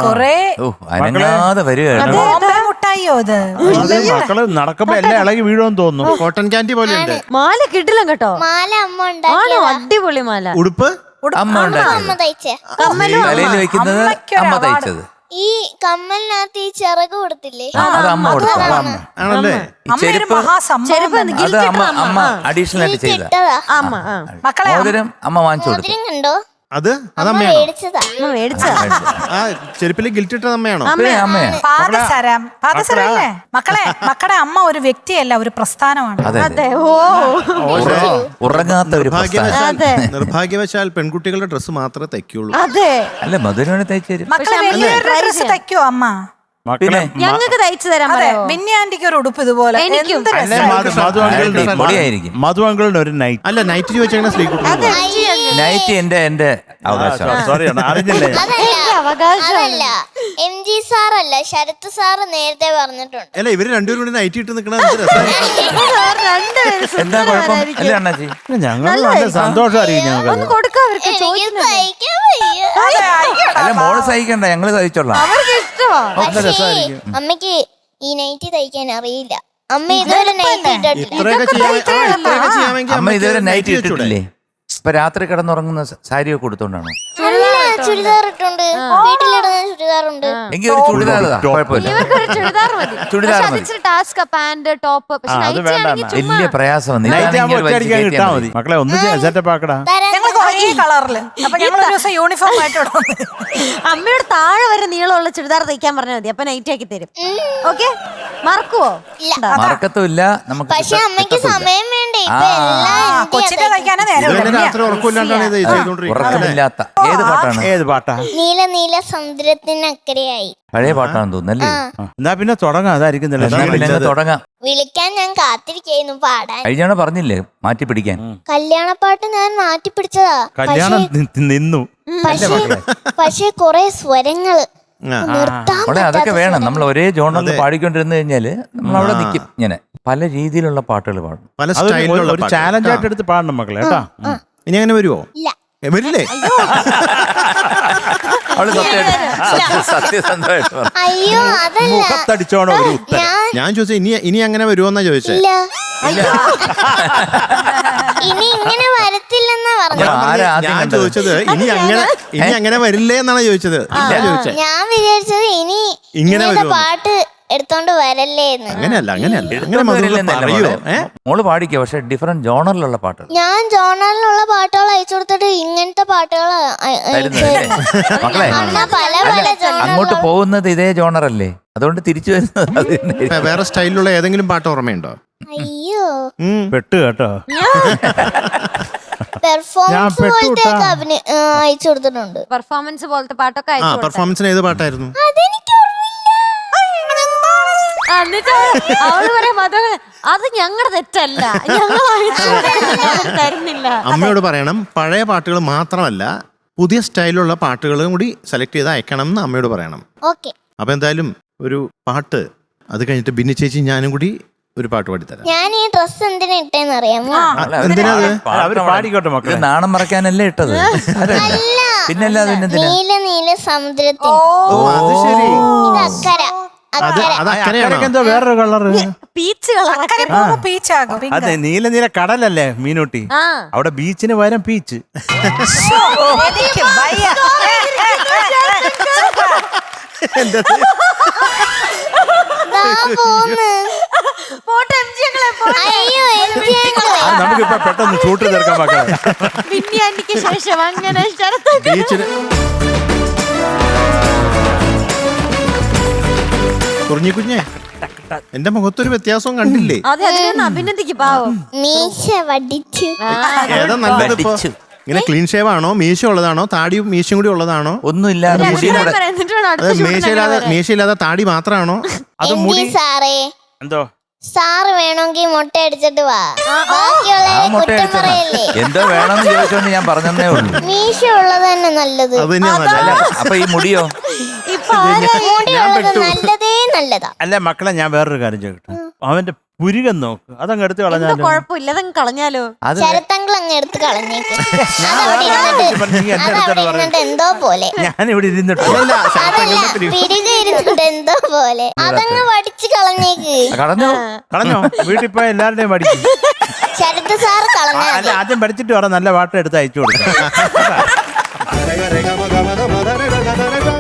കൊറേ അനങ്ങാതെ വരികയാണ്. മുട്ടായിയോ അത് മക്കള് നടക്കുമ്പോ എല്ലാം ഇളകി വീഴുമെന്ന് തോന്നുന്നു. കോട്ടൺ ക്യാൻഡി പോലെ ഉണ്ട്. മാല കിട്ടില്ല കേട്ടോ. മാല അമ്മ ആണോ? ഉണ്ടാക്കിയതാ. അടിപൊളി മാല. ഉടുപ്പ് അമ്മ ഉണ്ടാക്കിയത്. അമ്മ തയ്ച്ചേ. തലയിൽ വെക്കുന്നത് അമ്മ തയ്ച്ചത്. ഈ കമ്മലിനകത്ത് ഈ ചിറക് കൊടുത്തില്ലേ, അത് അമ്മ കൊടുത്തത്. ആണല്ലേ? ഈ ചെരുപ്പ് അത് അമ്മ അഡീഷണൽ ആയിട്ട് ചെയ്ത. ഇട്ടതാ. മക്കളെ മോതിരം അമ്മ വാങ്ങിച്ചു കൊടുത്തു. മോതിരം കണ്ടോ? അത് അമ്മ അതമ്മയാണോ? മേടിച്ചതാ. മേടിച്ചാ ആ ചെരുപ്പില് ഗിൽറ്റിട്ടത് അമ്മയാണോ? അമ്മയാണ്. പാദസരല്ലേ മക്കളുടെ അമ്മ ഒരു വ്യക്തിയല്ല, ഒരു പ്രസ്ഥാനമാണ്. അതെ. ഉറങ്ങാത്ത ഒരു നിർഭാഗ്യവശാൽ പെൺകുട്ടികളുടെ ഡ്രസ്സ് മാത്രമേ തയ്ക്കുള്ളൂ. അതെ. അല്ല മധുരനെ തയ്ച്ചു തരും. മക്കളെ വലിയൊരു ഡ്രസ് തയ്ക്കോ അമ്മ? മക്കളെ ഞങ്ങൾക്ക് തയ്ച്ചു തരാൻ പറയാമോ? മിന്നി ആന്റിക്ക് ഒരു ഉടുപ്പ് ഇതുപോലെ. എനിക്കും. പൊടിയായിരിക്കും. മധു അങ്കിളിന് ഒരു നൈറ്റ്. അല്ല നൈറ്റ് ചോദിച്ചാൽ സ്ത്രീക്കുട്ടി നൈറ്റ് എന്റെ അവകാശം. സോറി അറിഞ്ഞില്ലേ? അതല്ല MG സാറല്ല, ശരത് സാറ് നേരത്തെ പറഞ്ഞിട്ടുണ്ട്. അല്ല ഇവര് രണ്ടുപേരും കൂടി നൈറ്റ് ഇട്ട് നിക്കണ എന്താ കുഴപ്പം? അല്ലേ അണ്ണാച്ചി? ഞങ്ങൾ നല്ല സന്തോഷമായിരിക്കും ഞങ്ങൾക്ക്. ഒന്ന് കൊടുക്കാം അവർക്ക്. എനിക്ക് തയ്ക്കാൻ വയ്യ. അല്ല മോള് സഹിക്കണ്ട, ഞങ്ങള് സഹിച്ചോളാം. അവർക്ക് ഇഷ്ടമാ. പക്ഷേ അമ്മയ്ക്ക് ഈ നൈറ്റ് തയ്ക്കാൻ അറിയില്ല. അമ്മ ഇതുവരെ നൈറ്റ് ഇട്ടിട്ടില്ല. ഇത്രയൊക്കെ ചെയ്യാമെങ്കിൽ അമ്മ ഇതുവരെ നൈറ്റ് ഇട്ടിട്ടില്ലേ? ഇപ്പൊ രാത്രി കിടന്നുറങ്ങുന്ന സാരിയൊക്കെ കൊടുത്തോണ്ടാണോ? അല്ല, ചുരിദാർ ഇട്ടുണ്ട്. വീട്ടിലിടുന്ന ചുരിദാറുണ്ട്. എങ്കിൽ ഒരു ചുടിദാർ കുഴപ്പമില്ല. ഇവർക്കൊരു ചുരിദാർ മതി. ചുടിദാർ മതി. ഇച്ചിരി ടാസ്ക്, പാന്റ്, ടോപ്പ്. പക്ഷെ അത് വേണ്ട. വലിയ പ്രയാസം. നൈറ്റ് ആകുമ്പോ ഒറ്റയടിക്കാൻ കിട്ടാ മതി. മക്കളെ ഒന്ന് സെറ്റപ്പ് ആക്കടാ. ഞങ്ങൾ ഒരേ കളറില്. അപ്പൊ ഞങ്ങൾ ഒരു ദിവസം യൂണിഫോം ആയിട്ട് അമ്മയോട് താഴെ വരെ നീളമുള്ള ചുരിദാർ തയ്ക്കാൻ പറഞ്ഞാൽ മതി. അപ്പൊ നൈറ്റ് ആക്കി തരും. ഓക്കെ? മറക്കുവോ? മറക്കത്തുമില്ല. നമുക്ക് പക്ഷെ അമ്മയ്ക്ക് സമയം വേണ്ടേ? ഇപ്പൊ എല്ലാം കൊച്ചിന്റെ തയ്ക്കാനേ നേരം. രാത്രി ഉറക്കമില്ലാണ്ടാണ് ഇത് ചെയ്തോണ്ടിരിക്കുന്നത്. ഉറക്കമില്ലാത്ത ഏത് പാട്ടാണ്? ഏത് പാട്ടാ? നീല നീല സമുദ്രത്തിനക്കരയായി. പഴയ പാട്ടാണെന്ന് തോന്നുന്നല്ലേ? എന്നാ പിന്നെ തുടങ്ങാം. അതായിരിക്കും പിന്നെ തുടങ്ങാം. വിളിക്കാൻ ഞാൻ കാത്തിരിക്കുന്നു പാടാൻ. കഴിഞ്ഞാണ് പറഞ്ഞില്ലേ മാറ്റി പിടിക്കാൻ. കല്യാണപ്പാട്ട് ഞാൻ മാറ്റി പിടിച്ചതാ. കല്യാണം നിന്നു. പക്ഷെ കൊറേ സ്വരങ്ങള് നിർത്താൻ അവിടെ അതൊക്കെ വേണം. നമ്മൾ ഒരേ ജോണറിൽ പാടിക്കൊണ്ടിരുന്നു കഴിഞ്ഞാല് നമ്മൾ അവിടെ നിൽക്കും. ഇങ്ങനെ പല രീതിയിലുള്ള പാട്ടുകൾ പാടും. പല സ്റ്റൈലിലുള്ള ഒരു ചാലഞ്ച് ആയിട്ട് എടുത്ത് പാടണം മക്കളെ കേട്ടാ. ഇനി അങ്ങനെ വരുവോ? ഇല്ല. വരില്ലേ? അവള് സത്യസന്ധമായിട്ട് പറഞ്ഞു. അയ്യോ അതല്ല, മുഖത്തടിച്ചോണോ ഒരു ഉത്തരം. ഞാൻ ചോദിച്ചത് ഇനി അങ്ങനെ വരുമോന്നാ ചോദിച്ചേ. ഇല്ല. ഇനി ഇങ്ങനെ വരത്തില്ലെന്നാ പറഞ്ഞു. ഞാൻ ചോദിച്ചത് ഇനി അങ്ങനെ വരില്ലേ എന്നാണ് ചോദിച്ചത്. ഞാൻ വിചാരിച്ചത് ഇനി ഇങ്ങനത്തെ പാട്ട് എടുത്തോണ്ട് വരല്ലേന്ന്. അങ്ങനെയല്ല പറയോ? മോള് പാടിക്കോ, പക്ഷെ ഡിഫറെന്റ് ജോണറിലുള്ള പാട്ടുകൾ. ഞാൻ ജോണറിലുള്ള പാട്ടുകൾ അയച്ചു കൊടുത്തിട്ട് ഇങ്ങനത്തെ പാട്ടുകൾ മക്കളെ പല പല അങ്ങോട്ട് പോകുന്നത് ഇതേ ജോണറല്ലേ, അതുകൊണ്ട് തിരിച്ചു വരുന്നത് വേറെ സ്റ്റൈലിലുള്ള ഏതെങ്കിലും പാട്ട് ഓർമ്മയുണ്ടോ? അയ്യോ പെട്ട് കേട്ടോ. പെർഫോമൻസ് പോലത്തെ അയച്ചു കൊടുത്തിട്ടുണ്ട്. പെർഫോമൻസ് പോലത്തെ പാട്ടൊക്കെ അയച്ചു കൊടുത്തു. പെർഫോമൻസിന് ഏത് പാട്ടായിരുന്നു? അതെനിക്ക് എന്നിട്ട് അവള് പറയാം അത് ഞങ്ങളുടെ തെറ്റല്ല, ഞങ്ങൾ തരുന്നില്ല. അമ്മയോട് പറയണം പഴയ പാട്ടുകൾ മാത്രമല്ല പുതിയ സ്റ്റൈലിലുള്ള പാട്ടുകളും കൂടി സെലക്ട് ചെയ്ത് അയക്കണം എന്ന് അമ്മയോട് പറയണം. ഓക്കെ. അപ്പൊ എന്തായാലും ഒരു പാട്ട്, അത് കഴിഞ്ഞിട്ട് ബിന്നി ചേച്ചി ഞാനും കൂടി ഒരു പാട്ട് പാടിത്തരാം. ഞാൻ ഈ ഡ്രസ് എന്തിനാ ഇട്ടേന്ന് അറിയാമോ? അവര് പാടിക്കോട്ടെ മക്കളെ. നാണം മറക്കാനല്ലേ ഇട്ടത്? പിന്നല്ലാതെ നീല നീല സമുദ്രത്തിൽ. അത് ശരി. ഇത് അക്കര. എന്തോ വേറൊരു കളറ്, പീച്ച് കളർ. പീച്ചാകും. അതെ നീല നീല കടലല്ലേ മീനൂട്ടി? അവിടെ ബീച്ചിന് പകരം പീച്ച്. നമുക്കിപ്പോ പെട്ടെന്ന് ഷൂട്ട് തീർക്കാൻ മക്കളെ. ശേഷം അങ്ങനെ ബീച്ചിന് കുഞ്ഞേ എന്റെ മുഖത്തൊരു വ്യത്യാസവും കണ്ടില്ലേ? അഭിനന്ദിക്ക് പാവം. മീശ വടിച്ചു. ഏതാ നല്ലത് ഇപ്പൊ? ഇങ്ങനെ ക്ലീൻ ഷേവ് ആണോ, മീശ ഉള്ളതാണോ, താടിയും മീശയും കൂടി ഉള്ളതാണോ? ഒന്നുമില്ലാതെ മീശയില്ലാതെ താടി മാത്രമാണോ? അത് മുടി സാറേ എന്തോ സാറ് വേണമെങ്കിൽ മുട്ട അടിച്ചിട്ട് വാ. ബാക്കിയുള്ള കുറ്റം പറയല്ലേ. എന്തോ വേണമെന്ന് ചോദിച്ചോണ്ട് ഞാൻ പറഞ്ഞതേ ഉള്ളൂ. മീശ ഉള്ളത് തന്നെ നല്ലത്. അപ്പൊ ഈ മുടിയോ? മുടി ഉള്ളത് നല്ലതേ നല്ലതാ. അല്ല മക്കളെ, ഞാൻ വേറൊരു കാര്യം ചോദിക്കട്ടെ. അവന്റെ പുരുകൻ നോക്ക് അതങ്ങ് എടുത്ത് എന്താ കളഞ്ഞാലോ കുഴപ്പമില്ല അതങ്ങ് കളഞ്ഞാലോ? അത് ശരത്തങ്കിൾ അങ്ങ് എടുത്ത് കളഞ്ഞേക്ക്. ഞാൻ അതവിടെ ഇരുന്നിട്ട് നീ എന്നെ അതവിടെ എടുത്തോണ്ട് പറഞ്ഞു ഇരുന്നിട്ട് എന്തോ പോലെ. ഞാനിവിടെ ഇരുന്നിട്ട് അതല്ല പിരികെ ഇരുന്നിട്ട് എന്തോ പോലെ. അതങ്ങ് വടിച്ച് കളഞ്ഞേക്ക്. കടഞ്ഞു. കളഞ്ഞോ വീട്ടിൽ പോയി എല്ലാവരുടെയും പഠിക്കും ശരത്ത് സാറ് കളഞ്ഞാ അല്ല ആദ്യം പഠിച്ചിട്ട് വേണം നല്ല പാട്ട് എടുത്ത് അയച്ചു കൊടുക്കാം Rega, rega, maga, maga, maga, rega, rega, rega.